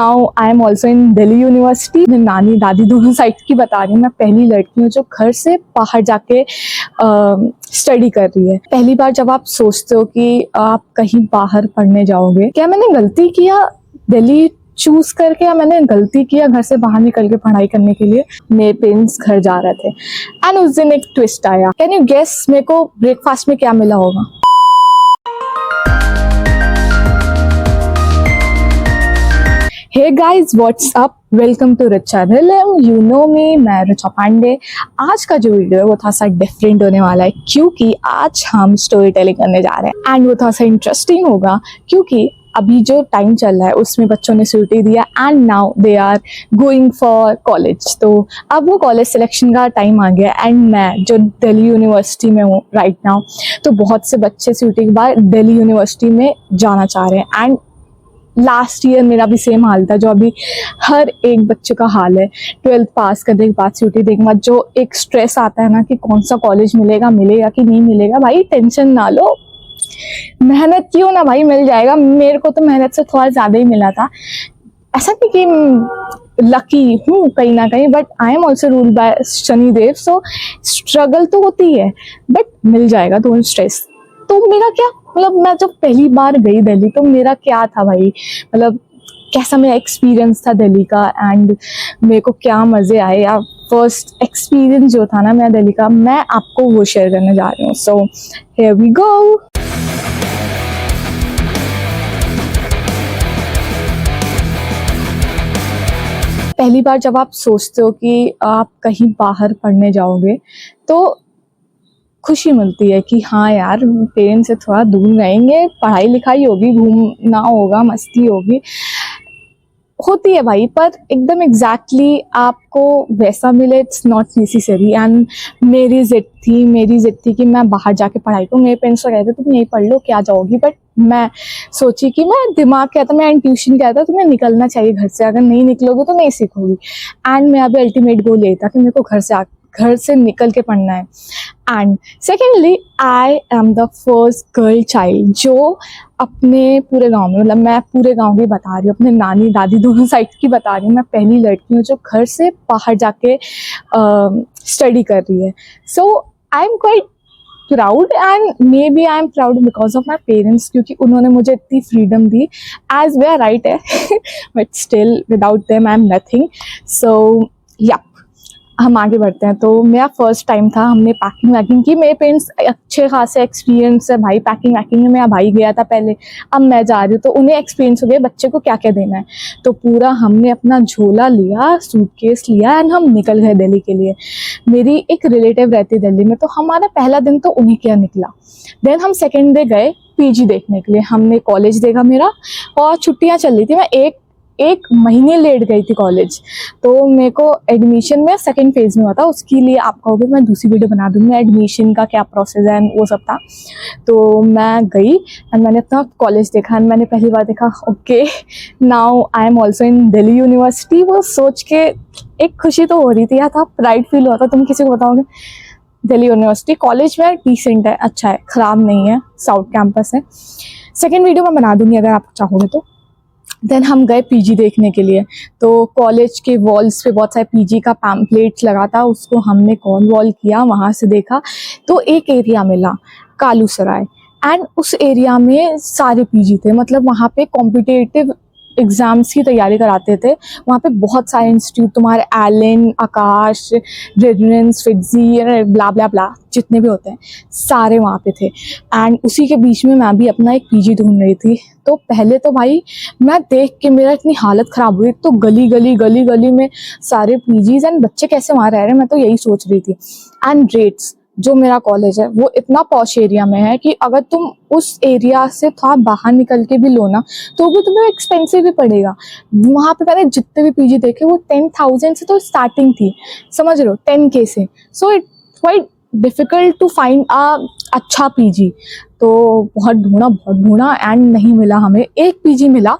Now I am also in Delhi university. मैं नानी दादी दोनों साइड की बता रही हूँ। मैं पहली लड़की हूँ जो घर से बाहर जाके स्टडी कर रही है। पहली बार जब आप सोचते हो कि आप कहीं बाहर पढ़ने जाओगे, क्या मैंने गलती किया दिल्ली चूज करके, या मैंने गलती किया घर से बाहर निकल के पढ़ाई करने के लिए। मेरे पेरेंट्स घर जा रहे थे एंड उस दिन एक ट्विस्ट आया। कैन यू गेस मेरे को ब्रेकफास्ट में क्या मिला होगा? Hey guys, what's up, welcome to rich channel. You know me, मैं रिचा पांडे। आज का जो वीडियो है वो थोड़ा सा डिफरेंट होने वाला है क्योंकि आज हम स्टोरी टेलिंग करने जा रहे हैं एंड वो थोड़ा सा इंटरेस्टिंग होगा क्योंकि अभी जो टाइम चल रहा है उसमें बच्चों ने सीटी दिया and now they are going for college. तो अब वो कॉलेज सिलेक्शन का टाइम आ गया एंड मैं जो दिल्ली यूनिवर्सिटी में हूँ राइट नाउ, तो बहुत से बच्चे सीटी के बाद दिल्ली यूनिवर्सिटी में जाना चाह रहे हैं एंड लास्ट ईयर मेरा भी सेम हाल था जो अभी हर एक बच्चे का हाल है। 12th पास करने के बाद सीटी देने के बाद जो एक स्ट्रेस आता है ना कि कौन सा कॉलेज मिलेगा कि नहीं मिलेगा। भाई टेंशन ना लो, मेहनत क्यों ना भाई, मिल जाएगा। मेरे को तो मेहनत से थोड़ा ज़्यादा ही मिला था। ऐसा नहीं कि लकी हूँ कहीं ना कहीं, but I am also ruled by Shanidev, so struggle तो होती है बट मिल जाएगा, डोंट स्ट्रेस। तो मेरा क्या मतलब, मैं जब पहली बार गई दिल्ली तो मेरा क्या था भाई, मतलब कैसा मेरा एक्सपीरियंस था दिल्ली का एंड मेरे को क्या मज़े आए। या फर्स्ट एक्सपीरियंस जो था ना मेरा दिल्ली का, मैं आपको वो शेयर करने जा रही हूँ। So here we go. पहली बार जब आप सोचते हो कि आप कहीं बाहर पढ़ने जाओगे तो खुशी मिलती है कि हाँ यार, पेरेंट्स से थोड़ा दूर रहेंगे, पढ़ाई लिखाई होगी, घूमना होगा, मस्ती होती है भाई। पर एकदम एग्जैक्टली आपको वैसा मिले इट्स नॉट नेसेसरी। एंड मेरी जिद थी कि मैं बाहर जाके पढ़ाई करूँ। मेरे पेरेंट्स तो कहते तुम यही पढ़ लो, क्या जाओगी, बट मैं सोची कि मैं दिमाग कहता, मैं इंट्यूशन कहता तुम्हें निकलना चाहिए घर से, अगर नहीं निकलोगे तो नहीं सीखोगी। एंड मेरा भी अल्टीमेट गोल यही था कि मेरे को घर से निकल के पढ़ना है। And secondly, I am the first girl child जो अपने पूरे गांव में, मतलब मैं पूरे गांव की बता रही हूँ, अपने नानी दादी दोनों साइड की बता रही हूँ, मैं पहली लड़की हूँ जो घर से बाहर जाके स्टडी कर रही है। So I am quite proud and maybe I am proud because of my parents, क्योंकि उन्होंने मुझे इतनी फ्रीडम दी एज वे राइट है but still without them I am nothing. So yeah हम आगे बढ़ते हैं। तो मेरा फर्स्ट टाइम था, हमने पैकिंग वैकिंग की। मेरे पेरेंट्स अच्छे खासे एक्सपीरियंस है भाई पैकिंग वैकिंग में। मेरा भाई गया था पहले, अब मैं जा रही हूँ, तो उन्हें एक्सपीरियंस हो गया बच्चे को क्या क्या देना है। तो पूरा हमने अपना झोला लिया, सूटकेस लिया एंड हम निकल गए दिल्ली के लिए। मेरी एक रिलेटिव रहती है दिल्ली में, तो हमारा पहला दिन तो उन्हीं के निकला। देन हम सेकेंड डे गए पीजी देखने के लिए। हमने कॉलेज देखा मेरा, और छुट्टियाँ चल रही थी, मैं एक महीने लेट गई थी कॉलेज। तो मेरे को एडमिशन में सेकंड फेज में हुआ था, उसके लिए आप कहोगे मैं दूसरी वीडियो बना दूँगी, एडमिशन का क्या प्रोसेस है वो सब था। तो मैं गई एंड मैंने अपना कॉलेज देखा एंड मैंने पहली बार देखा okay now I am also in Delhi university. वो सोच के एक खुशी तो हो रही थी, या था प्राइड फील हुआ था। तुम किसी को बताओगे दिल्ली यूनिवर्सिटी कॉलेज में डिसेंट है, अच्छा है, ख़राब नहीं है, साउथ कैंपस है। सेकेंड वीडियो मैं बना दूँगी अगर आप चाहोगे तो। देन हम गए पीजी देखने के लिए। तो कॉलेज के वॉल्स पे बहुत सारे पीजी का पैम्पलेट्स लगा था, उसको हमने कॉल वॉल किया, वहाँ से देखा तो एक एरिया मिला कालू सराय एंड उस एरिया में सारे पीजी थे। मतलब वहाँ पे कॉम्पिटिटिव एग्ज़ाम्स की तैयारी कराते थे। वहाँ पे बहुत सारे इंस्टीट्यूट, तुम्हारे एलन, आकाश, रेजिडेंस, फिट्जी, ब्ला ब्ला ब्ला जितने भी होते हैं सारे वहाँ पे थे। एंड उसी के बीच में मैं भी अपना एक पीजी ढूंढ रही थी। तो पहले तो भाई मैं देख के मेरा इतनी हालत ख़राब हुई। तो गली में सारे पीजीज एंड बच्चे कैसे वहाँ रह रहे हैं, मैं तो यही सोच रही थी। एंड रेट्स, जो मेरा कॉलेज है वो इतना पॉश एरिया में है कि अगर तुम उस एरिया से थोड़ा बाहर निकल के भी लो ना तो भी तुम्हें एक्सपेंसिव भी पड़ेगा। वहाँ पे मैंने जितने भी पीजी देखे वो 10,000 से तो स्टार्टिंग थी, समझ रहे हो, 10K से। So it quite difficult to find अच्छा पीजी। तो बहुत ढूंढा एंड नहीं मिला हमें। एक पीजी मिला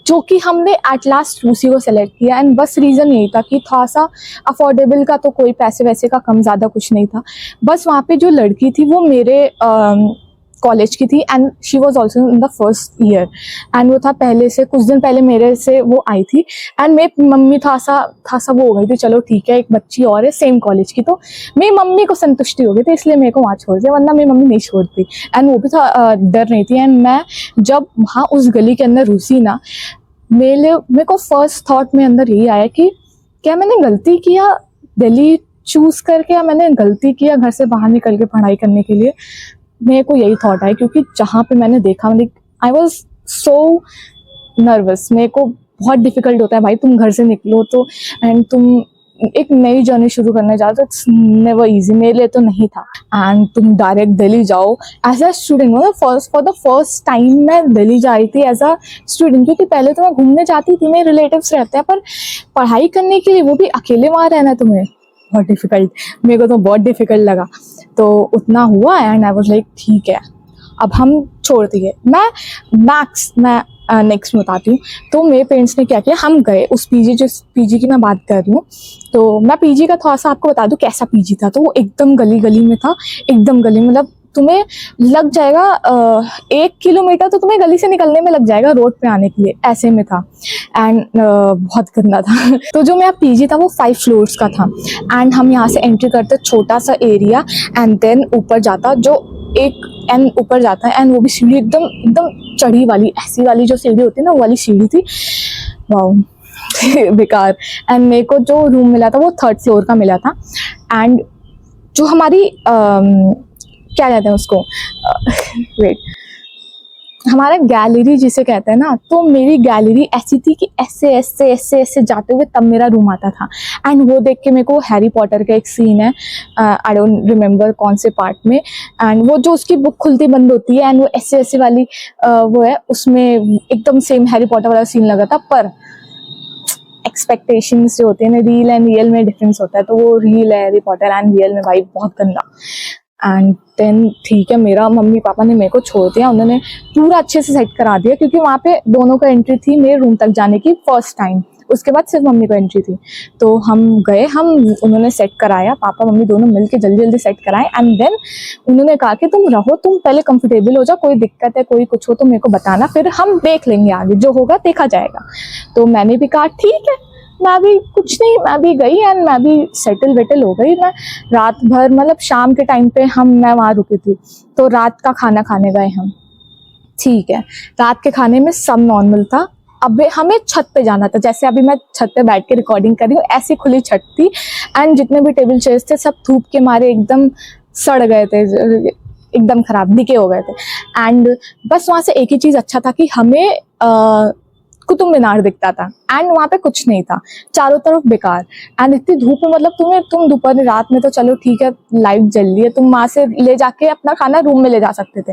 जो कि हमने एट लास्ट उसी को सेलेक्ट किया एंड बस रीज़न यही था कि थोड़ा सा अफोर्डेबल का, तो कोई पैसे वैसे का कम ज़्यादा कुछ नहीं था। बस वहाँ पे जो लड़की थी वो मेरे कॉलेज की थी and she was also in the first year and वो था पहले से कुछ दिन पहले मेरे से वो आई थी एंड मेरी मम्मी था सा वो हो गई थी, चलो ठीक है एक बच्ची और है सेम कॉलेज की, तो मेरी मम्मी को संतुष्टि हो गई थी इसलिए मेरे को वहाँ छोड़ दिया, वरना मेरी मम्मी नहीं छोड़ती एंड वो भी था डर नहीं थी। एंड मैं जब वहाँ उस गली के अंदर घुसी ना, मेरे को फर्स्ट थॉट में अंदर यही आया कि क्या मैंने गलती किया दिल्ली चूज करके, या मैंने गलती किया घर से बाहर निकल के पढ़ाई करने के लिए। मेरे को यही थॉट आया क्योंकि जहाँ पे मैंने देखा आई वॉज सो नर्वस। मेरे को बहुत डिफिकल्ट होता है भाई, तुम घर से निकलो तो एंड तुम एक नई जर्नी शुरू करने जाओ तो इट्स नेवर इजी, मेरे लिए तो नहीं था। एंड तुम डायरेक्ट दिल्ली जाओ एज अ स्टूडेंट, मतलब फॉर द फर्स्ट टाइम मैं दिल्ली जा रही थी एज अ स्टूडेंट, क्योंकि पहले तो मैं घूमने जाती थी, मेरे रिलेटिव्स रहते हैं, पर पढ़ाई करने के लिए वो भी अकेले वहाँ रहना तुम्हें बहुत डिफिकल्ट, मेरे को तो बहुत डिफिकल्ट लगा। तो उतना हुआ एंड आई वाज लाइक ठीक है अब हम छोड़ दिए। मैं नेक्स्ट में बताती हूँ। तो मेरे पेरेंट्स ने क्या किया, हम गए उस जिस पीजी की मैं बात कर रही हूँ, तो मैं पीजी का थोड़ा सा आपको बता दूँ कैसा पीजी था। तो वो एकदम गली में था, एकदम गली, मतलब तुम्हें लग जाएगा 1 किलोमीटर तो तुम्हें गली से निकलने में लग जाएगा रोड पे आने के लिए, ऐसे में था एंड बहुत गंदा था। तो जो मेरा पीजी था वो 5 फ्लोर्स का था एंड हम यहाँ से एंट्री करते छोटा सा एरिया एंड देन ऊपर जाता, जो एक एंड ऊपर जाता है एंड वो भी सीढ़ी एकदम एकदम चढ़ी वाली, ऐसी वाली जो सीढ़ी होती है ना वो वाली सीढ़ी थी, वाह बेकार। एंड मेरे को जो रूम मिला था वो 3rd फ्लोर का मिला था एंड जो हमारी क्या कहते हैं उसको वेट हमारा गैलरी जिसे कहते हैं ना, तो मेरी गैलरी ऐसी थी कि ऐसे ऐसे ऐसे ऐसे जाते हुए तब मेरा रूम आता था। एंड वो देख के मेरे को हैरी पॉटर का एक सीन है, आई डोंट रिमेम्बर कौन से पार्ट में, एंड वो जो उसकी बुक खुलती बंद होती है एंड वो ऐसे ऐसे वाली वो है, उसमें एकदम सेम हैरी पॉटर वाला सीन लगा था। पर एक्सपेक्टेशंस जो होते हैं ना, रील एंड रियल में डिफरेंस होता है, तो वो रील है हैरी पॉटर एंड रियल में भाई बहुत गंदा। एंड देन ठीक है, मेरा मम्मी पापा ने मेरे को छोड़ दिया, उन्होंने पूरा अच्छे से सेट करा दिया क्योंकि वहाँ पे दोनों को एंट्री थी मेरे रूम तक जाने की फर्स्ट टाइम, उसके बाद सिर्फ मम्मी को एंट्री थी। तो हम गए, उन्होंने सेट कराया, पापा मम्मी दोनों मिलके जल्दी जल्दी सेट कराए एंड देन उन्होंने कहा कि तुम रहो, तुम पहले कंफर्टेबल हो जाओ, कोई दिक्कत है कोई कुछ हो तो मेरे को बताना, फिर हम देख लेंगे आगे जो होगा देखा जाएगा। तो मैंने भी कहा ठीक है, मैं भी कुछ नहीं, मैं भी गई एंड मैं भी सेटल वेटल हो गई। मैं रात भर, मतलब शाम के टाइम पे मैं वहाँ रुकी थी, तो रात का खाना खाने गए हम। ठीक है, रात के खाने में सब नॉर्मल था। अब हमें छत पे जाना था, जैसे अभी मैं छत पे बैठ के रिकॉर्डिंग कर रही हूँ, ऐसी खुली छत थी एंड जितने भी टेबल चेयर्स थे सब धूप के मारे एकदम सड़ गए थे, एकदम खराब दिखे हो गए थे। एंड बस वहाँ से एक ही चीज़ अच्छा था कि हमें कुतुब मीनार दिखता था एंड वहाँ पे कुछ नहीं था, चारों तरफ बेकार एंड इतनी धूप में, मतलब तुम दोपहर रात में तो चलो ठीक है लाइट जल रही है, तुम वहाँ से ले जाके अपना खाना रूम में ले जा सकते थे,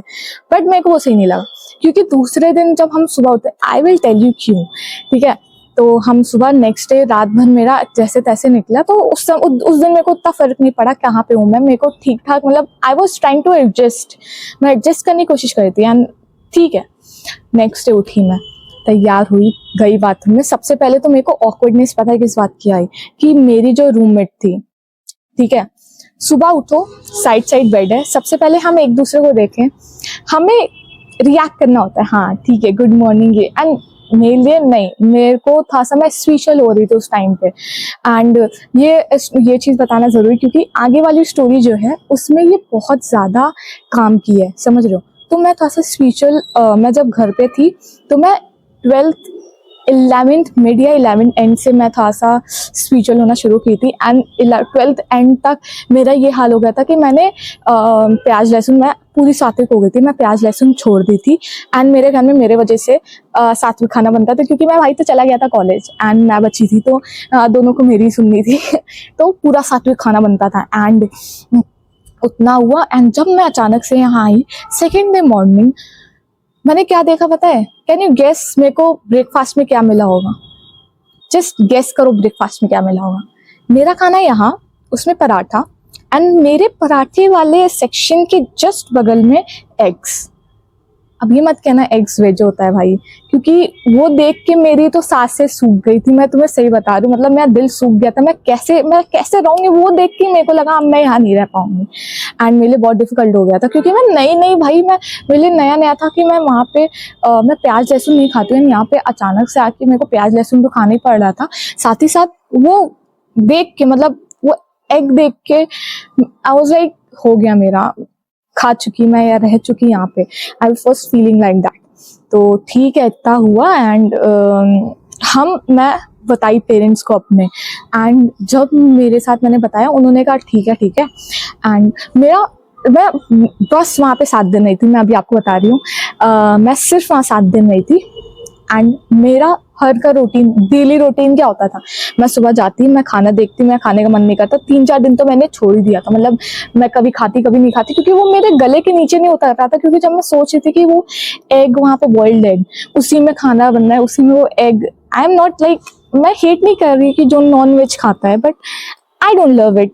बट मेरे को वो सही नहीं लगा क्योंकि दूसरे दिन जब हम सुबह उठे, आई विल टेल यू क्यों, ठीक है। तो हम सुबह नेक्स्ट डे रात भर मेरा जैसे तैसे निकला, तो उस दिन मेरे को उतना फर्क नहीं पड़ा कहाँ पे हूँ मैं, मेरे को ठीक ठाक, मतलब I was trying to adjust, मैं एडजस्ट करने की कोशिश कर रही थी एंड ठीक है। नेक्स्ट डे उठी, मैं तैयार हुई, गई बाथरूम में। सबसे पहले तो मेरे को ऑकवर्डनेस पता है किस बात की आई, कि मेरी जो रूममेट थी, ठीक है, सुबह उठो साइड साइड बेड है, सबसे पहले हम एक दूसरे को देखें, हमें रिएक्ट करना होता है, हाँ ठीक है गुड मॉर्निंग ये, एंड मेरे लिए नहीं, मेरे को था सा मैं स्पेशल हो रही थी उस टाइम पे। एंड ये चीज़ बताना ज़रूरी क्योंकि आगे वाली स्टोरी जो है उसमें ये बहुत ज़्यादा काम की है, समझ रहे हो। तो मैं थोड़ा सा स्पेशल, मैं जब घर पे थी तो मैं 12th 11th मिड या 11th एंड से मैं थोड़ा सा स्पिरिचुअल होना शुरू की थी एंड 12th एंड तक मेरा ये हाल हो गया था कि मैंने प्याज लहसुन, मैं पूरी सात्विक हो गई थी, मैं प्याज लहसुन छोड़ दी थी एंड मेरे घर में मेरे वजह से सात्विक खाना बनता था क्योंकि मैं भाई तो चला गया था कॉलेज एंड मैं बची थी, तो दोनों को मेरी सुननी थी तो पूरा सात्विक खाना बनता था एंड उतना हुआ। एंड जब मैं अचानक से यहाँ आई सेकेंड डे मॉर्निंग, मैंने क्या देखा पता है, कैन यू गेस मेरे को ब्रेकफास्ट में क्या मिला होगा, जस्ट गेस करो ब्रेकफास्ट में क्या मिला होगा। मेरा खाना यहाँ, उसमें पराठा एंड मेरे पराठे वाले सेक्शन के जस्ट बगल में एग्स, अब ये मत कहना एग्स वेज होता है भाई, क्योंकि वो देख के मेरी तो सांसें सूख गई थी। मैं तुम्हें सही बता रही हूँ, मतलब मेरा दिल सूख गया था। मैं कैसे रहूंगी, वो देख के मेरे को लगा अब मैं यहाँ नहीं रह पाऊंगी। एंड मेरे लिए बहुत डिफिकल्ट हो गया था, क्योंकि मैं नई भाई, मैं मेरे लिए नया नया था कि मैं वहाँ पे मैं प्याज लहसुन नहीं खाती हूँ। यहाँ पे अचानक से आके मेरे को प्याज लहसुन तो खाना ही पड़ रहा था। साथ ही साथ वो देख के, मतलब वो एग देख के आई वाज लाइक हो गया मेरा, खा चुकी मैं या रह चुकी यहाँ पे। I was feeling like that. तो ठीक है, इतना हुआ। एंड मैं बताई पेरेंट्स को अपने। एंड जब मेरे साथ मैंने बताया, उन्होंने कहा ठीक है ठीक है। एंड मैं बस वहाँ पे 7 दिन रही थी। मैं अभी आपको बता रही हूँ, मैं सिर्फ वहाँ 7 दिन रही थी। एंड मेरा हर का रूटीन, डेली रूटीन क्या होता था, मैं सुबह जाती, मैं खाना देखती, मैं खाने का मन नहीं करता। 3-4 दिन तो मैंने छोड़ ही दिया था, मतलब मैं कभी खाती कभी नहीं खाती, क्योंकि वो मेरे गले के नीचे नहीं उतर रहा था। क्योंकि जब मैं सोच रही थी कि वो एग वहाँ पे बॉइल्ड एग, उसी में खाना बन रहा है, उसी में वो egg, I am not like, मैं हेट नहीं कर रही कि जो नॉन वेज खाता है, but I don't love it,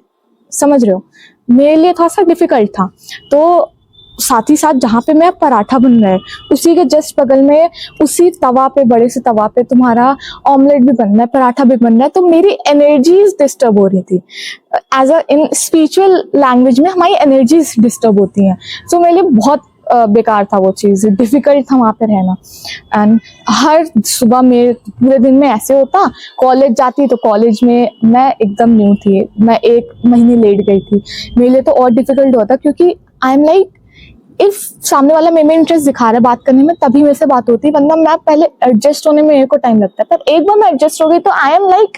समझ रहे हो। मेरे लिए थोड़ा सा डिफिकल्ट था। तो साथ ही साथ जहाँ पे मेरा पराठा बन रहा है, उसी के जस्ट बगल में, उसी तवा पे, बड़े से तवा पे तुम्हारा ऑमलेट भी बन रहा है, पराठा भी बन रहा है। तो मेरी एनर्जीज डिस्टर्ब हो रही थी। As a in spiritual language में हमारी एनर्जीज डिस्टर्ब होती हैं। सो मेरे लिए बहुत बेकार था वो चीज़, डिफिकल्ट था वहाँ पे रहना। एंड हर सुबह मेरे पूरे दिन में ऐसे होता, कॉलेज जाती तो कॉलेज में मैं एकदम न्यू थी, मैं 1 महीने लेट गई थी। मेरे लिए तो और डिफिकल्ट होता, क्योंकि आई एम लाइक, इफ सामने वाला मेरे में इंटरेस्ट दिखा रहा है बात करने में, तभी मेरे से बात होती है, वरना मैं पहले एडजस्ट होने में मेरे को टाइम लगता है। पर एक बार मैं एडजस्ट हो गई तो आई एम लाइक,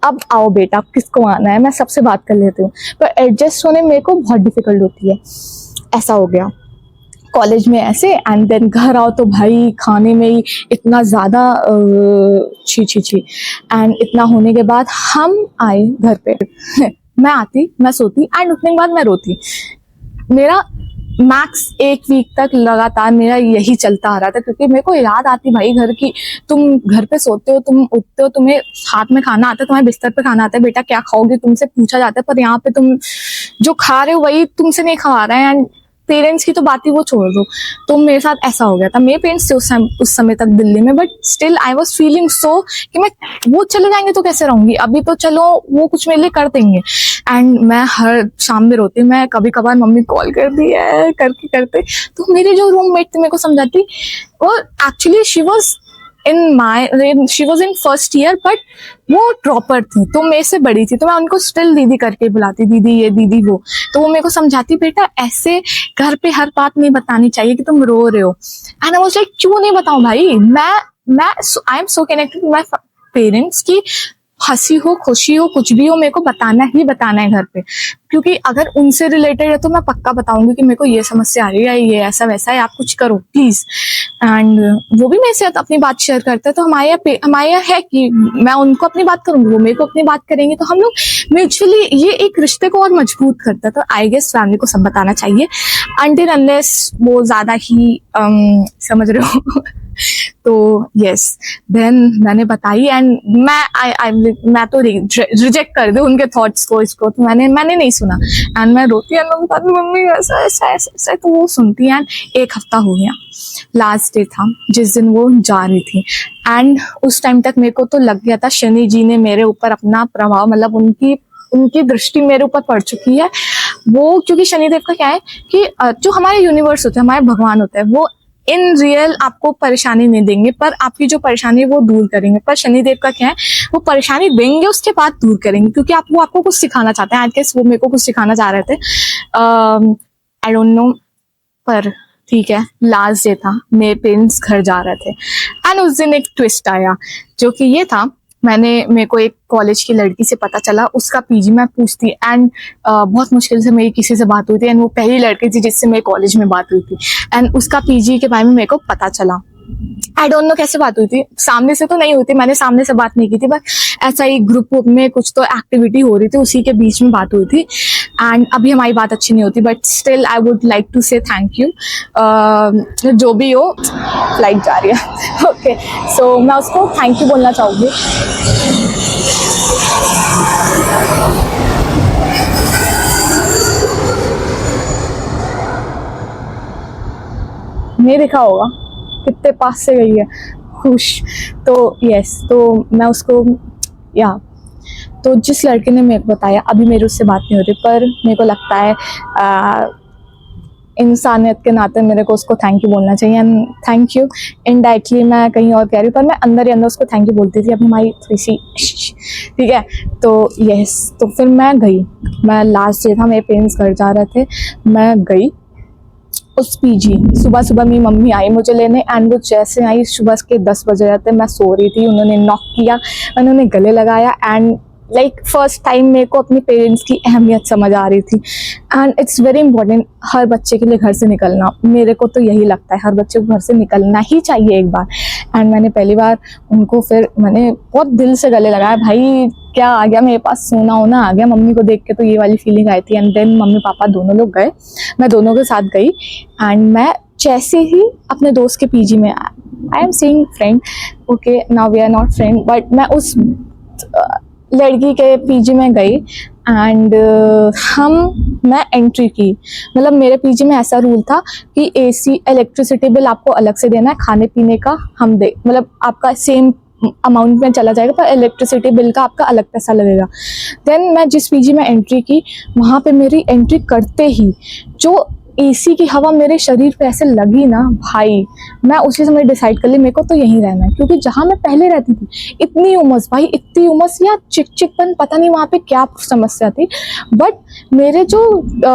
अब आओ बेटा, किसको आना है, मैं सबसे बात कर लेती हूँ। पर एडजस्ट होने में मेरे को बहुत डिफिकल्ट होती है। ऐसा हो गया कॉलेज में ऐसे। एंड देन घर आओ तो भाई खाने में ही इतना ज़्यादा छी छी छी। एंड इतना होने के बाद हम आए घर पे मैं आती, मैं सोती, एंड उठने के बाद मैं रोती। मेरा मैक्स 1 वीक तक लगातार मेरा यही चलता आ रहा था, क्योंकि मेरे को याद आती भाई घर की। तुम घर पे सोते हो, तुम उठते हो, तुम्हें हाथ में खाना आता है, तुम्हारे बिस्तर पे खाना आता है, बेटा क्या खाओगे तुमसे पूछा जाता है। पर यहाँ पे तुम जो खा रहे हो वही तुमसे नहीं खवा रहे हैं। एंड पेरेंट्स की तो बात ही वो छोड़ दो। तो मेरे साथ ऐसा हो गया था। मेरे पेरेंट्स थे उस समय तक दिल्ली में, but still I was feeling so कि मैं, वो चले जाएंगे तो कैसे रहूंगी, अभी तो चलो वो कुछ मेरे लिए कर देंगे। एंड मैं हर शाम में रोती, मैं कभी कभार मम्मी कॉल कर दी है करके करते। तो मेरी जो रूममेट थी मेरे को समझाती, और actually she was in first year, but वो ड्रॉपर थी, तो मेरे से बड़ी थी, तो मैं उनको स्टिल दीदी करके बुलाती, दीदी ये दीदी वो। तो वो मेरे को समझाती, बेटा ऐसे घर पे हर बात नहीं बतानी चाहिए कि तुम रो रहे हो। एंड आई वाज लाइक, क्यों नहीं बताऊं भाई, मैं I am so connected to my parents की हंसी हो खुशी हो कुछ भी हो, मेरे को बताना ही बताना है घर पे। क्योंकि अगर उनसे रिलेटेड है तो मैं पक्का बताऊंगी कि मेरे को ये समस्या आ रही है, ये ऐसा वैसा है, आप कुछ करो प्लीज। एंड वो भी मेरे साथ अपनी बात शेयर करते हैं। तो हमारे यहाँ है कि मैं उनको अपनी बात करूंगी, वो मेरे को अपनी बात करेंगे, तो हम लोग म्यूचुअली, ये एक रिश्ते को और मजबूत करता है। तो आई गेस फैमिली को सब बताना चाहिए, अनटिल अनलेस वो ज्यादा ही समझ रहे हो तो यस, देन मैंने बताई। एंड मैं तो रिजेक्ट कर दे उनके थॉट्स को, इसको तो मैंने नहीं सुना। एंड मैं रोती, एंड मैं बताती मम्मी ऐसा ऐसा ऐसा, तो वो सुनती। एंड 1 हफ्ता हो गया, लास्ट डे था जिस दिन वो जा रही थी। एंड उस टाइम तक मेरे को तो लग गया था शनि जी ने मेरे ऊपर अपना प्रभाव, मतलब उनकी दृष्टि मेरे ऊपर पड़ चुकी है। वो क्योंकि शनिदेव का क्या है कि जो हमारे यूनिवर्स होते हैं, हमारे भगवान होते हैं, वो इन रियल आपको परेशानी नहीं देंगे, पर आपकी जो परेशानी है वो दूर करेंगे। पर शनिदेव का क्या है, वो परेशानी देंगे उसके बाद दूर करेंगे, क्योंकि वो आपको कुछ सिखाना चाहते हैं। आई गेस वो मेरे को कुछ सिखाना चाह रहे थे, आई डोंट नो। पर ठीक है, लास्ट डे था, मेरे पेरेंट्स घर जा रहे थे। एंड उस दिन एक ट्विस्ट आया, जो कि ये था, मेरे को एक कॉलेज की लड़की से पता चला, उसका पीजी मैं पूछती। एंड बहुत मुश्किल से मेरी किसी से बात हुई थी, एंड वो पहली लड़की थी जिससे मेरे कॉलेज में बात हुई थी। एंड उसका पीजी के बारे में मेरे को पता चला। आई डोंट नो कैसे बात हुई थी, सामने से तो नहीं हुई थी, मैंने सामने से बात नहीं की थी, बस ऐसा ही ग्रुप में कुछ तो एक्टिविटी हो रही थी, उसी के बीच में बात हुई थी। एंड अभी हमारी बात अच्छी नहीं होती, but still I would like to say thank you. जो भी हो, फ्लाइट जा रही है ओके, सो मैं उसको थैंक यू बोलना चाहूँगी। नहीं दिखा होगा, कितने पास से गई है, खुश। तो यस, तो मैं उसको या तो जिस लड़के ने मेरे को बताया, अभी मेरी उससे बात नहीं होती, पर मेरे को लगता है इंसानियत के नाते मेरे को उसको थैंक यू बोलना चाहिए। एंड थैंक यू इनडायरेक्टली मैं कहीं और कह रही हूँ, पर मैं अंदर ही अंदर उसको थैंक यू बोलती थी। अब हमारी थोड़ी सी ठीक है। तो यस, तो फिर मैं गई, मैं लास्ट डे था, मेरे पेरेंट्स घर जा रहे थे, मैं गई उस पीजी। सुबह सुबह मेरी मम्मी आई मुझे लेने, एंड वो जैसे आई, सुबह के 10 बजे रहते, मैं सो रही थी, उन्होंने नॉक किया, मैंने उन्हें गले लगाया, एंड लाइक फर्स्ट टाइम मेरे को अपने पेरेंट्स की अहमियत समझ आ रही थी। एंड इट्स वेरी इंपॉर्टेंट हर बच्चे के लिए घर से निकलना, मेरे को तो यही लगता है हर बच्चे को घर से निकलना ही चाहिए एक बार। एंड मैंने पहली बार उनको, फिर मैंने बहुत दिल से गले लगाया, भाई क्या आ गया मेरे पास, सोना होना आ गया। मम्मी को देख के तो ये वाली फीलिंग आई थी। एंड देन मम्मी पापा दोनों लोग गए, मैं दोनों के साथ गई, एंड मैं जैसे ही अपने दोस्त के पीजी में, I am saying friend, okay now we are not friend, but मैं उस लड़की के पीजी में गई, एंड मैं एंट्री की। मतलब मेरे पीजी में ऐसा रूल था कि एसी, इलेक्ट्रिसिटी बिल आपको अलग से देना है, खाने पीने का हम दे, मतलब आपका सेम अमाउंट में चला जाएगा, पर इलेक्ट्रिसिटी बिल का आपका अलग पैसा लगेगा। देन मैं जिस पीजी में एंट्री की, वहाँ पे मेरी एंट्री करते ही जो एसी की हवा मेरे शरीर पे ऐसे लगी ना भाई, मैं उसी समय डिसाइड कर ली मेरे को तो यहीं रहना है। क्योंकि जहाँ मैं पहले रहती थी, इतनी उमस भाई, इतनी उमस या चिकचिकपन, पता नहीं वहाँ पे क्या समस्या थी, बट मेरे जो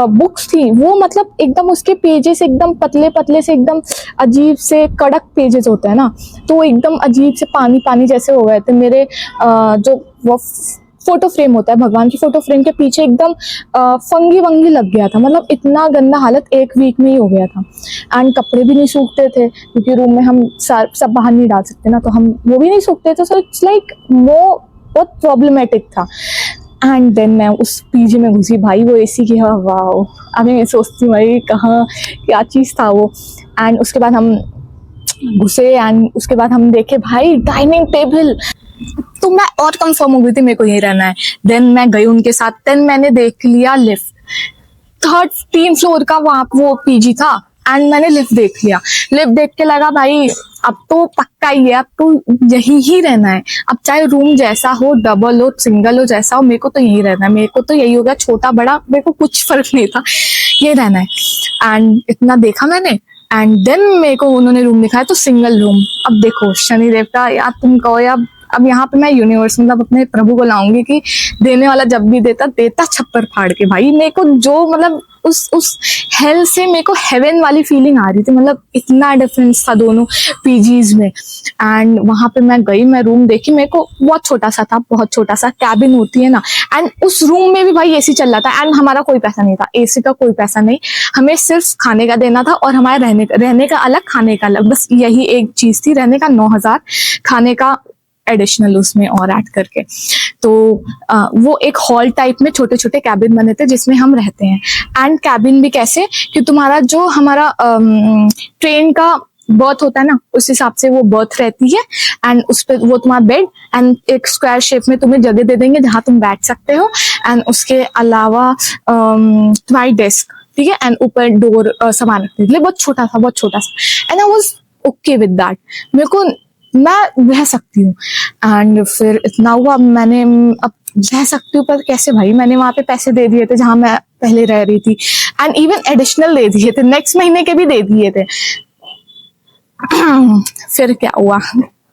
बुक्स थी वो मतलब एकदम उसके पेजेस एकदम पतले पतले से, एकदम अजीब से कड़क पेजेस होते हैं ना, तो वो एकदम अजीब से पानी पानी जैसे हो गए थे मेरे। जो वो फोटो फ्रेम होता है, भगवान की फोटो फ्रेम के पीछे एकदम फंगी वंगी लग गया था। मतलब इतना गंदा हालत एक वीक में ही हो गया था। एंड कपड़े भी नहीं सूखते थे, क्योंकि रूम में हम सब बाहर नहीं डाल सकते ना, तो हम वो भी नहीं सूखते थे। सो इट्स लाइक वो बहुत प्रॉब्लमेटिक था। एंड देन मैं उस पीजी में घुसी भाई, वो एसी की हवा, वाओ, अभी मैं सोचती हूँ भाई कहाँ क्या चीज़ था वो। एंड उसके बाद हम घुसे, एंड उसके बाद हम देखे भाई डाइनिंग टेबल, तो मैं और कंफर्म हो गई थी मेरे को यहीं रहना है। देन मैं गई उनके साथ, देन मैंने देख लिया लिफ्ट, 3rd फ्लोर का वहाँ वो पीजी था, एंड मैंने लिफ्ट देख लिया। लिफ्ट देख के लगा भाई अब तो पक्का ही है, अब तो यहीं ही रहना है। अब चाहे रूम जैसा हो, डबल हो, सिंगल हो, जैसा हो, मेरे को तो यहीं रहना है। मेरे को तो यही हो गया, छोटा बड़ा मेरे को कुछ फर्क नहीं था, ये रहना है। एंड इतना देखा मैंने, एंड देन मेरे को उन्होंने रूम दिखाया, तो सिंगल रूम। अब देखो शनिदेव का, यार तुम कहो या, अब यहाँ पे मैं यूनिवर्स मतलब अपने प्रभु को लाऊंगी कि देने वाला जब भी देता छप्पर फाड़ के। भाई मेरे को जो मतलब उस हेल से मेरे को हेवन वाली फीलिंग आ रही थी। मतलब इतना डिफरेंस था दोनों पीजीज में। एंड वहां पे मैं गई, मैं रूम देखी, मेरे को बहुत छोटा सा था, बहुत छोटा सा कैबिन होती है ना, एंड उस रूम में भी भाई एसी चल रहा था। एंड हमारा कोई पैसा नहीं था, एसी का कोई पैसा नहीं, हमें सिर्फ खाने का देना था, और हमारे रहने का अलग, खाने का अलग, बस यही एक चीज थी। रहने का 9,000, खाने का एडिशनल उसमें और ऐड करके। तो वो एक हॉल टाइप में छोटे छोटे कैबिन बने थे जिसमें हम रहते हैं। एंड कैबिन भी कैसे कि तुम्हारा जो हमारा ट्रेन का बर्थ होता है ना, उस हिसाब से वो बर्थ रहती है। एंड उस पर वो तुम्हारा बेड, एंड एक स्क्वायर शेप में तुम्हें जगह दे देंगे जहां तुम बैठ सकते हो। एंड उसके अलावा तुम्हारी डेस्क, ठीक है, एंड ऊपर डोर सामान रखने के लिए, बहुत छोटा सा, बहुत छोटा सा। And I was okay with that, मेरे को, मैं रह सकती हूँ। एंड फिर इतना हुआ, मैंने अब रह सकती हूँ, पर कैसे भाई, मैंने वहां पे पैसे दे दिए थे जहां मैं पहले रह रही थी, एंड इवन एडिशनल दे दिए थे, नेक्स्ट महीने के भी दे दिए थे। फिर क्या हुआ,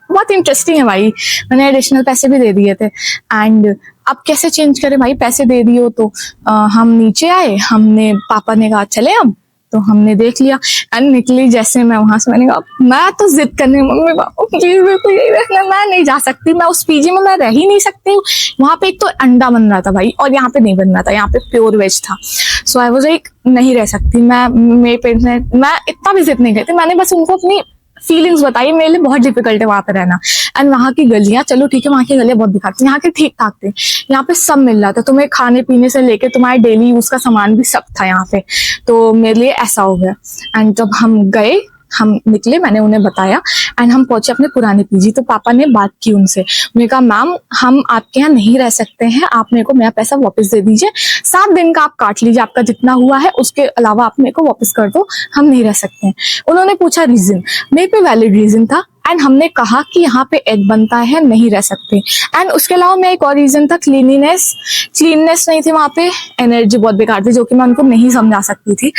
बहुत इंटरेस्टिंग है भाई, मैंने एडिशनल पैसे भी दे दिए थे। एंड अब कैसे चेंज करें भाई, पैसे दे दिए हो तो। हम नीचे आए, हमने, पापा ने कहा चले अब, तो हमने देख लिया। एंड निकली जैसे मैं वहां से, मैंने कहा मैं तो जिद करने, मम्मी पापा प्लीज मेरे को यही रहना, मैं नहीं जा सकती, मैं उस पीजी में मैं रह ही नहीं सकती हूँ। वहां पे एक तो अंडा बन रहा था भाई, और यहाँ पे नहीं बन रहा था, यहाँ पे प्योर वेज था। सो आई वाज लाइक नहीं रह सकती मैं। मेरे पेरेंट्स ने, मैं इतना भी जिद नहीं करती, मैंने बस उनको अपनी फीलिंग्स बताई, मेरे लिए बहुत डिफिकल्ट है वहां पे रहना। एंड वहां की गलियां, चलो ठीक है, वहां की गलियां बहुत दिखाती, यहाँ के ठीक ठाक थे। यहाँ पे सब मिल रहा था, तुम्हें खाने पीने से लेके तुम्हारे डेली यूज का सामान भी सब था यहाँ पे। तो मेरे लिए ऐसा हो गया। एंड जब हम गए हम निकले, मैंने उन्हें बताया एंड हम पहुंचे अपने पुराने पीजी। तो पापा ने बात की उनसे, मैंने कहा मैम हम आपके यहाँ नहीं रह सकते हैं, आप मेरे को मेरा पैसा वापस दे दीजिए, 7 दिन का आप काट लीजिए, आपका जितना हुआ है उसके अलावा आप मेरे को वापस कर दो, हम नहीं रह सकते हैं। उन्होंने पूछा रीजन, मेरे पे वैलिड रीजन था एंड हमने कहा कि यहाँ पे एग बनता है, नहीं रह सकते। एंड उसके अलावा मेरा एक और रीजन था, क्लीननेस नहीं थी वहाँ पे, एनर्जी बहुत बेकार थी जो कि मैं उनको नहीं समझा सकती थी।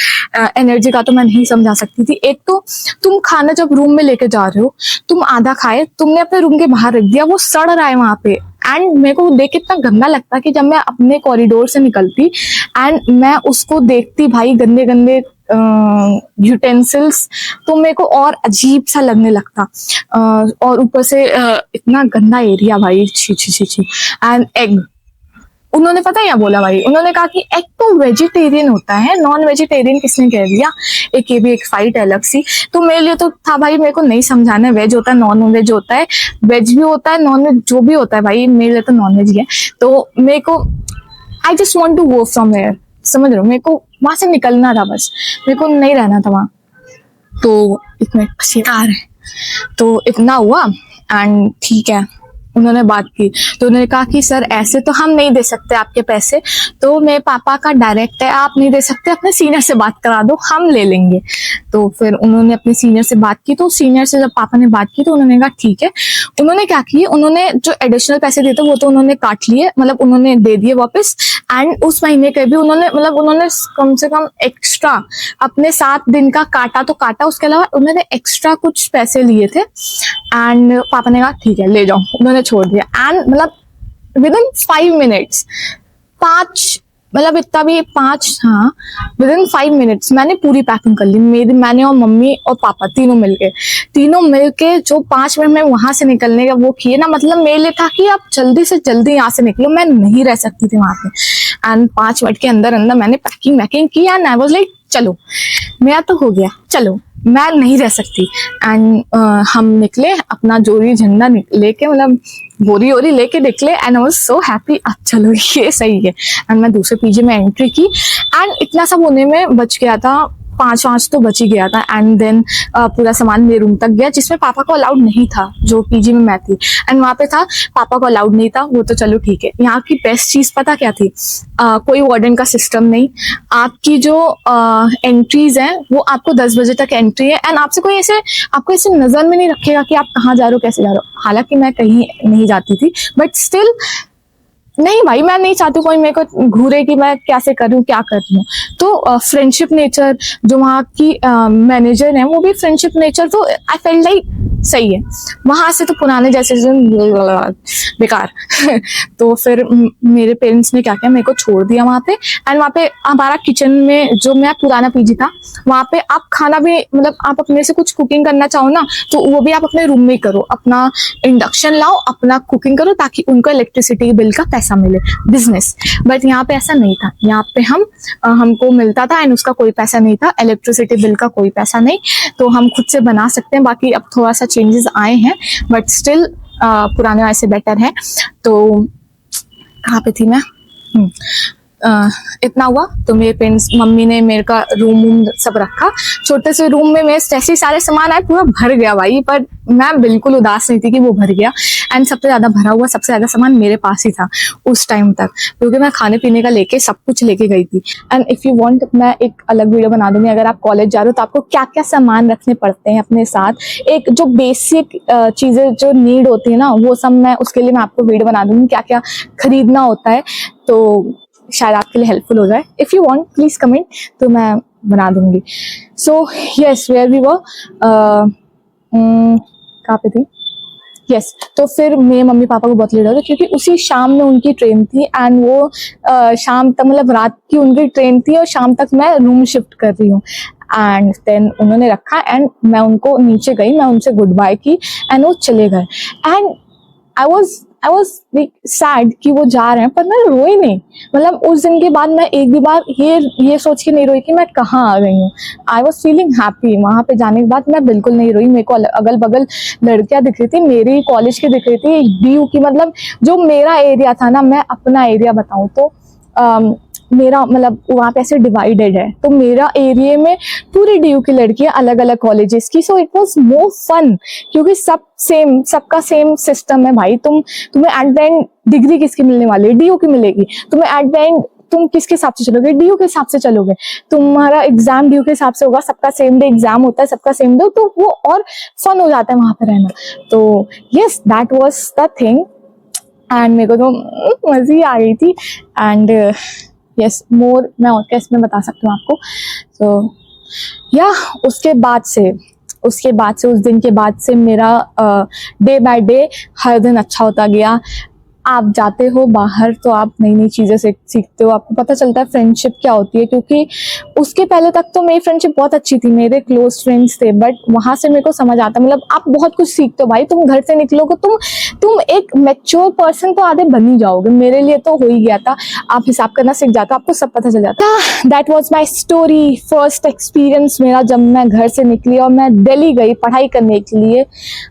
एनर्जी का तो मैं नहीं समझा सकती थी। एक तो तुम खाना जब रूम में लेके जा रहे हो, तुम आधा खाए तुमने अपने रूम के बाहर रख दिया, वो सड़ रहा है वहाँ पे। एंड मेरे को देख के इतना गंदा लगता कि जब मैं अपने कॉरिडोर से निकलती एंड मैं उसको देखती भाई गंदे गंदे यूटेंसिल्स, तो मेरे को और अजीब सा लगने लगता। और ऊपर से इतना गंदा एरिया भाई, छी छी छी छी। एंड एग, उन्होंने पता है क्या बोला भाई, उन्होंने कहा कि एग तो वेजिटेरियन होता है, नॉन वेजिटेरियन किसने कह दिया। एक ये भी एक फाइट अलग सी। तो मेरे लिए तो था भाई, मेरे को नहीं समझाना है वेज होता है नॉन वेज होता है, वेज भी होता है नॉन वेज जो भी होता है भाई, मेरे लिए तो नॉन वेज ही है। तो मेरे को I just want to go from there, समझ रहे हो, मेरे को वहां से निकलना था बस, मेरे को नहीं रहना था वहां। तो इतने पसीना आ रहे हैं, तो इतना हुआ एंड ठीक है उन्होंने बात की। तो उन्होंने कहा कि सर ऐसे तो हम नहीं दे सकते आपके पैसे, तो मेरे पापा का डायरेक्ट है, आप नहीं दे सकते, अपने सीनियर से बात करा दो, हम ले लेंगे। तो फिर उन्होंने अपने सीनियर से बात की, तो सीनियर से जब पापा ने बात की तो उन्होंने कहा ठीक है। उन्होंने क्या किया, उन्होंने जो एडिशनल पैसे देते वो तो उन्होंने काट लिए, मतलब उन्होंने दे दिए वापस। एंड उस महीने के भी उन्होंने कम से कम एक्स्ट्रा अपने 7 दिन का काटा तो काटा, उसके अलावा उन्होंने एक्स्ट्रा कुछ पैसे लिए थे। एंड पापा ने कहा ठीक है ले जाओ, उन्होंने छोड़ दिया। एंड मतलब विद इन 5 मिनट्स, 5 मतलब इतना भी 5, हाँ विद इन 5 मिनट्स मैंने पूरी पैकिंग कर ली। मैंने और मम्मी और पापा तीनों मिलके जो 5 मिनट में वहां से निकलने का वो किए ना, मतलब मेरे लिए था कि आप जल्दी से जल्दी यहाँ से निकलो, मैं नहीं रह सकती थी वहां पे। एंड 5 मिनट के अंदर मैं पैकिंग की एंड आई वाज लाइक चलो मेरा तो हो गया, चलो मैं नहीं रह सकती। एंड हम निकले अपना जोरी झंडा लेके, मतलब बोरी वोरी लेके निकले and I was so happy, अब चलो ये सही है। एंड मैं दूसरे पीजी में एंट्री की एंड इतना सब होने में बच गया था, 5 तो बच ही गया था। एंड देन पूरा सामान मेरे रूम तक गया, जिसमें पापा को अलाउड नहीं था, जो पीजी में मैं थी। एंड वहां पे था पापा को अलाउड नहीं था, वो तो चलो ठीक है। यहाँ की बेस्ट चीज पता क्या थी, कोई वार्डन का सिस्टम नहीं, आपकी जो एंट्रीज हैं वो आपको 10 बजे तक एंट्री है एंड आपसे कोई ऐसे आपको ऐसे नजर में नहीं रखेगा कि आप कहाँ जा रहे हो कैसे जा रहे हो। हालांकि मैं कहीं नहीं जाती थी बट स्टिल नहीं भाई, मैं नहीं चाहती कोई मेरे को घूरे कि मैं कैसे कर रही हूँ क्या कर रही हूँ। तो फ्रेंडशिप नेचर, जो वहाँ की मैनेजर है वो भी फ्रेंडशिप नेचर, तो आई फेल्ट लाइक सही है। वहां से तो पुराने जैसे बेकार तो फिर मेरे पेरेंट्स ने क्या किया, मेरे को छोड़ दिया वहां पे। एंड वहां पे हमारा किचन में, जो मेरा पुराना पीजी था, वहां पे आप खाना भी मतलब आप अपने से कुछ कुकिंग करना चाहो ना तो वो भी आप अपने रूम में ही करो, अपना इंडक्शन लाओ, अपना कुकिंग करो, ताकि उनको इलेक्ट्रिसिटी बिल का पैसा मिले, बिजनेस। बट यहाँ पे ऐसा नहीं था, यहाँ पे हमको मिलता था एंड उसका कोई पैसा नहीं था, इलेक्ट्रिसिटी बिल का कोई पैसा नहीं, तो हम खुद से बना सकते हैं। बाकी अब थोड़ा सा चेंजेस आए हैं बट स्टिल पुराने वाले से बेटर है। तो कहाँ पे थी मैं, इतना हुआ तो मेरे पेरेंट्स, मम्मी ने मेरे का रूम सब रखा, छोटे से रूम में मेरे जैसे सारे सामान आए पूरा भर गया भाई, पर मैं बिल्कुल उदास नहीं थी कि वो भर गया। एंड सबसे ज्यादा भरा हुआ, सबसे ज्यादा सामान मेरे पास ही था उस टाइम तक, क्योंकि मैं खाने पीने का लेके सब कुछ लेके गई थी। एंड इफ यू वांट, मैं एक अलग वीडियो बना दूंगी, अगर आप कॉलेज जा रहे हो तो आपको क्या क्या सामान रखने पड़ते हैं अपने साथ, एक जो बेसिक चीजें जो नीड होती है ना, वो सब मैं उसके लिए मैं आपको वीडियो बना दूंगी, क्या क्या खरीदना होता है, तो शायद आपके लिए हेल्पफुल हो जाए। If you want please comment, तो मैं बना दूंगी। So yes, where we were, कहाँ पे थी, यस। तो फिर मेरे मम्मी पापा को बहुत लेट हो गया क्योंकि उसी शाम में उनकी ट्रेन थी एंड वो शाम तक, मतलब रात की उनकी ट्रेन थी और शाम तक मैं रूम शिफ्ट कर रही हूँ। एंड देन उन्होंने रखा एंड मैं उनको नीचे गई, मैं उनसे गुड बाय की एंड वो चले गए। And I was like sad कि वो जा रहे हैं, पर मैं रोई नहीं। मतलब उस दिन के बाद मैं एक भी बार ये सोच के नहीं रोई कि मैं कहाँ आ गई हूँ। I was feeling happy. वहां पे जाने के बाद मैं बिल्कुल नहीं रोई। मेरे को अगल बगल लड़कियां दिख रही थी, मेरी कॉलेज की दिख रही थी, DU की, मतलब जो मेरा एरिया था ना, मैं अपना एरिया बताऊँ तो मेरा मतलब वहाँ पे ऐसे डिवाइडेड है, तो मेरा एरिया में पूरी DU की लड़कियां अलग अलग कॉलेजेस की, so it was more fun क्योंकि सबका सेम सिस्टम है भाई। तुम्हें एट द एंड डिग्री किसकी मिलने वाली है? DU की मिलेगी। तुम्हें एट द एंड तुम किसके हिसाब से चलोगे? DU के हिसाब से चलोगे। तुम्हारा एग्जाम DU के हिसाब से होगा, सबका सेम डे एग्जाम होता है, सबका सेम डे, तो वो और फन हो जाता है वहां पे रहना। तो yes, that was the thing and मेरे को तो मज़ी आ गई थी। एंड यस, मोर मैं और क्या इसमें बता सकती हूँ आपको। तो या उसके बाद से उस दिन के बाद से मेरा डे बाय डे हर दिन अच्छा होता गया। आप जाते हो बाहर तो आप नई नई चीज़ें सीखते हो, आपको पता चलता है फ्रेंडशिप क्या होती है, क्योंकि उसके पहले तक तो मेरी फ्रेंडशिप बहुत अच्छी थी, मेरे क्लोज फ्रेंड्स थे, बट वहाँ से मेरे को समझ आता, मतलब आप बहुत कुछ सीखते हो भाई। तुम घर से निकलोगे, तुम एक मैच्योर पर्सन तो आधे बन ही जाओगे। मेरे लिए तो हो ही गया था, आप हिसाब करना सीख जाते हो, आपको सब पता चल जाता है। That was my story, first experience मेरा जब मैं घर से निकली और मैं दिल्ली गई पढ़ाई करने के लिए।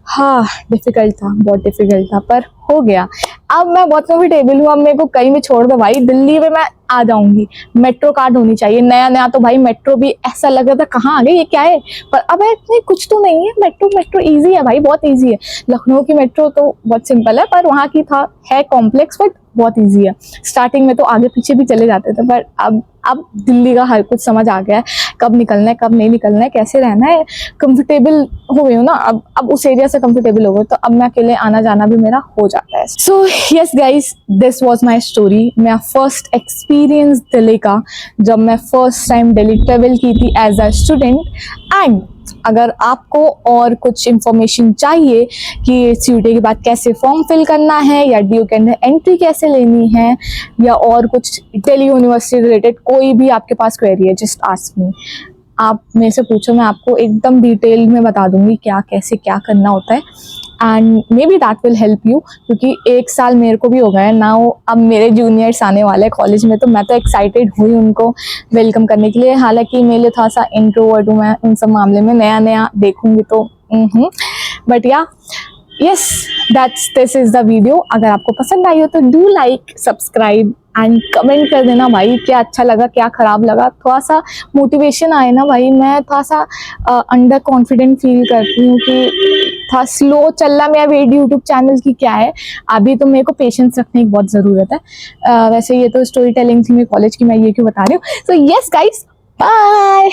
हाँ, डिफिकल्ट था, बहुत डिफिकल्ट था, पर हो गया। अब मैं बहुत कंफर्टेबल हूँ, अब मेरे को कहीं भी छोड़ दो भाई, दिल्ली में मैं आ जाऊंगी। मेट्रो कार्ड होनी चाहिए, नया नया तो भाई मेट्रो भी ऐसा लग रहा था कहाँ आ गई, ये क्या है, पर अब इतनी कुछ तो नहीं है। मेट्रो इजी है भाई, बहुत इजी है। लखनऊ की मेट्रो तो बहुत सिंपल है, पर वहाँ की है कॉम्प्लेक्स, बट बहुत इजी है। स्टार्टिंग में तो आगे पीछे भी चले जाते थे, पर अब दिल्ली का हर कुछ समझ आ गया है, कब निकलना है कब नहीं निकलना है, कैसे रहना है। कंफर्टेबल हो गई हूँ ना, अब उस एरिया से कंफर्टेबल हो गई, तो अब मैं अकेले आना जाना भी मेरा हो जाता है। So yes guys, this was my story, मेरा फर्स्ट एक्सपीरियंस दिल्ली का, जब मैं फर्स्ट टाइम दिल्ली ट्रेवल की थी एज अ स्टूडेंट। एंड अगर आपको और कुछ इंफॉर्मेशन चाहिए कि सीयूटी के बाद कैसे फॉर्म फिल करना है, या DU के अंदर एंट्री कैसे लेनी है, या और कुछ दिल्ली यूनिवर्सिटी रिलेटेड कोई भी आपके पास क्वेरी है, जस्ट आस्क मी। आप मेरे से पूछो, मैं आपको एकदम डिटेल में बता दूंगी क्या कैसे क्या करना होता है। And may be that will help you, क्योंकि 1 साल मेरे को भी हो गया है ना। अब मेरे जूनियर्स आने वाले हैं कॉलेज में, तो मैं तो एक्साइटेड हुई उनको वेलकम करने के लिए। हालांकि मेरे लिए थोड़ा सा इंट्रोवर्ट हूँ मैं उन सब मामले में, नया नया देखूंगी तो बट या yes, this is the video. अगर आपको पसंद आई हो तो do like, subscribe and comment कर देना भाई, क्या अच्छा लगा क्या खराब लगा, थोड़ा सा मोटिवेशन आए ना भाई। मैं थोड़ा सा अंडर कॉन्फिडेंट फील करती हूँ कि थोड़ा स्लो चल रहा मेरा यूट्यूब चैनल की, क्या है अभी तो मेरे को पेशेंस रखने की बहुत ज़रूरत है। वैसे ये तो स्टोरी टेलिंग थी मेरे कॉलेज की, मैं ये क्यों बता रही हूँ। So yes guys, bye.